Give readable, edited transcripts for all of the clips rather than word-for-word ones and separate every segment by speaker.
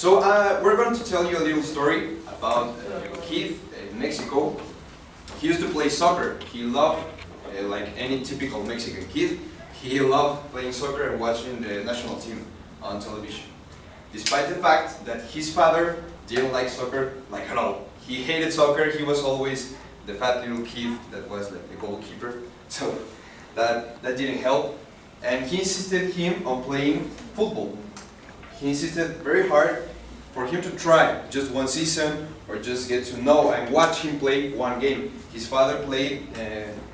Speaker 1: We're going to tell you a little story about a kid in Mexico. He used to play soccer. He loved, like any typical Mexican kid, he loved playing soccer and watching the national team on television. Despite the fact that his father didn't like soccer like at all. He hated soccer. He was always the fat little kid that was like the goalkeeper. So that didn't help. And he insisted him on playing football. He insisted very hard for him to try just one season or just get to know and watch him play one game. His father played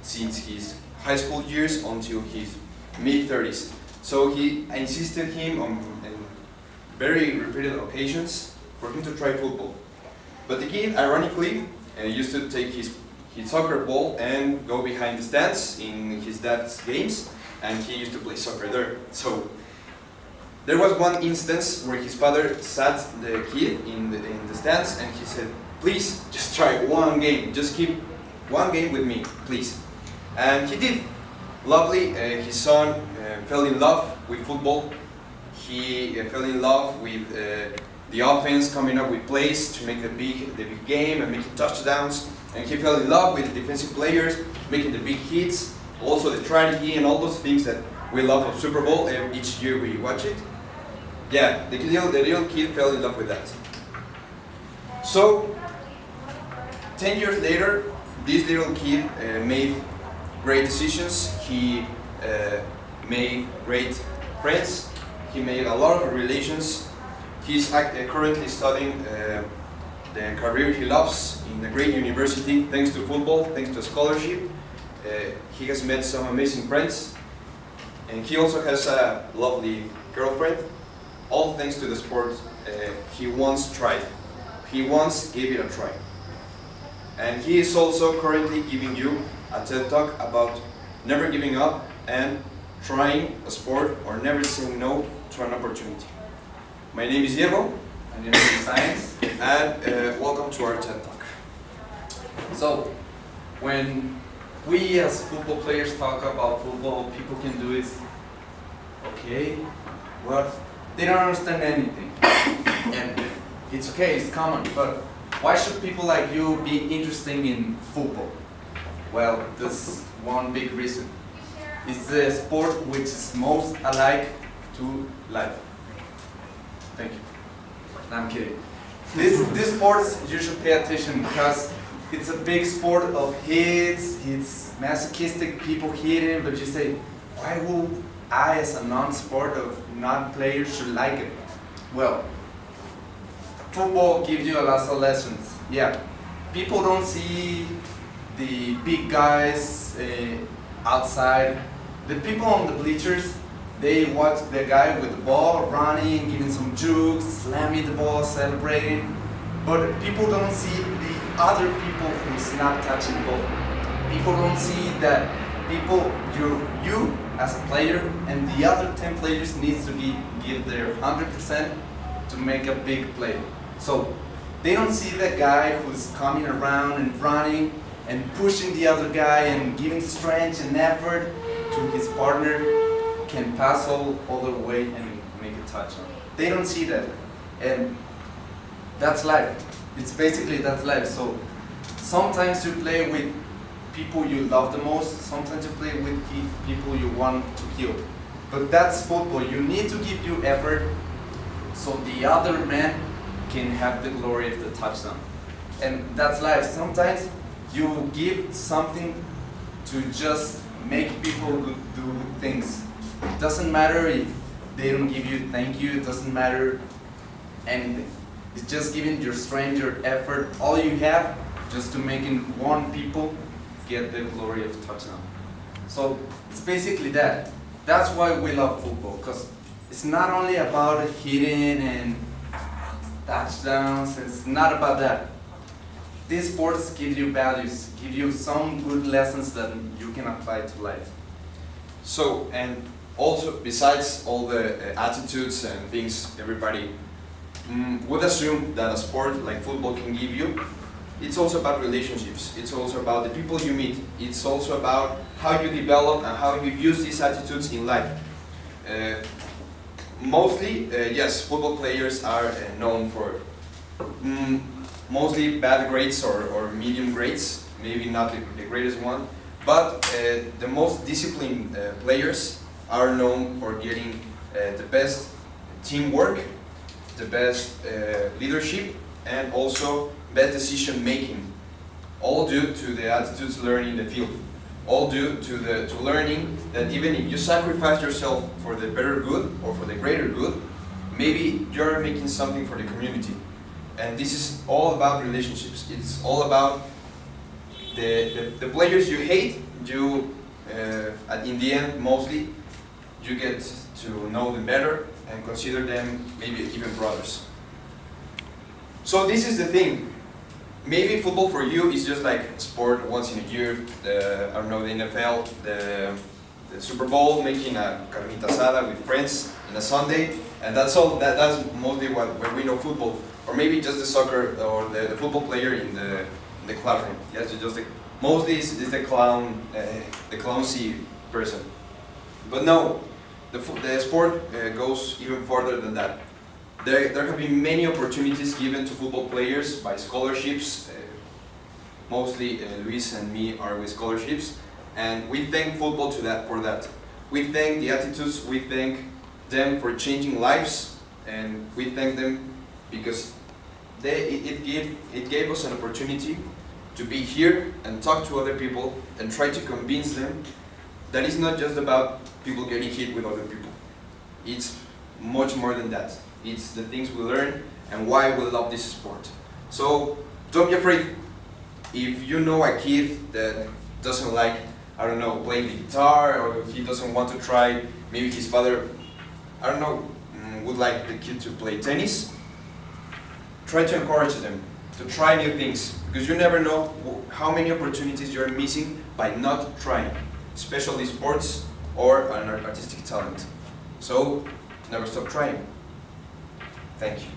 Speaker 1: since his high school years until his mid-30s. So he insisted him on very repeated occasions for him to try football. But the kid, ironically, used to take his soccer ball and go behind the stands in his dad's games, and he used to play soccer there. So there was one instance where his father sat the kid in the stands and he said, "Please, just try one game. Just keep one game with me, please." And he did. Lovely, his son fell in love with football. He fell in love with the offense, coming up with plays to make the big game and making touchdowns. And he fell in love with the defensive players, making the big hits, also the strategy and all those things that we love of Super Bowl. Each year we watch it. Yeah, the little kid fell in love with that. So, 10 years later, this little kid made great decisions. He made great friends. He made a lot of relations. He's currently studying the career he loves in a great university, thanks to football, thanks to a scholarship. He has met some amazing friends, and he also has a lovely girlfriend, all thanks to the sport he once tried. He once gave it a try. And he is also currently giving you a TED Talk about never giving up and trying a sport or never saying no to an opportunity. My name is Diego.
Speaker 2: My name is Science.
Speaker 1: And welcome to our TED Talk.
Speaker 2: So, when we as football players talk about football, people can do it, okay, well, they don't understand anything. And it's okay, it's common, but why should people like you be interested in football? Well, there's one big reason. It's the sport which is most alike to life. Thank you. No, I'm kidding. This sports, you should pay attention because it's a big sport of hits, it's masochistic, people hitting, but you say, why would I as a non-sport of non-player should like it? Well, football gives you a lot of lessons. Yeah, people don't see the big guys outside. The people on the bleachers, they watch the guy with the ball running, giving some jukes, slamming the ball, celebrating. But people don't see the other people who's not touching the ball. People don't see that you as a player and the other 10 players needs to give their 100% to make a big play. So they don't see the guy who's coming around and running and pushing the other guy and giving strength and effort to his partner can pass all the way and make a touchdown. They don't see that, and that's life. It's basically that's life. So sometimes you play with people you love the most, sometimes you play with people you want to kill. But that's football. You need to give your effort so the other man can have the glory of the touchdown. And that's life. Sometimes you give something to just make people do good things. It doesn't matter if they don't give you thank you, it doesn't matter anything. It's just giving your strength, your effort, all you have, just to making one people get the glory of touchdown. So it's basically that. That's why we love football, because it's not only about hitting and touchdowns, it's not about that. These sports give you values, give you some good lessons that you can apply to life.
Speaker 1: So, and also besides all the attitudes and things everybody would assume that a sport like football can give you, it's also about relationships. It's also about the people you meet. It's also about how you develop and how you use these attitudes in life. Mostly, yes, football players are known for mostly bad grades or medium grades, maybe not the greatest one, but the most disciplined players are known for getting the best teamwork, the best leadership, and also best decision making, all due to the attitudes learned in the field, all due to learning that even if you sacrifice yourself for the better good or for the greater good, maybe you're making something for the community. And this is all about relationships. It's all about the players you hate, in the end, mostly, you get to know them better and consider them maybe even brothers. So this is the thing. Maybe football for you is just like sport once in a year, I don't know, the NFL, the Super Bowl, making a carnita asada with friends in a Sunday, and that's all. That's mostly what we know football. Or maybe just the soccer or the football player in the classroom. Yes, just mostly is the clownsy person. But no, the sport goes even further than that. There have been many opportunities given to football players by scholarships. Mostly Luis and me are with scholarships, and we thank football for that. We thank the attitudes, we thank them for changing lives, and we thank them because it gave us an opportunity to be here and talk to other people and try to convince them that it's not just about people getting hit with other people. It's much more than that. It's the things we learn and why we love this sport. So don't be afraid. If you know a kid that doesn't like, I don't know, playing the guitar, or if he doesn't want to try, maybe his father, I don't know, would like the kid to play tennis, try to encourage them to try new things, because you never know how many opportunities you're missing by not trying, especially sports or an artistic talent. So never stop trying. Thank you.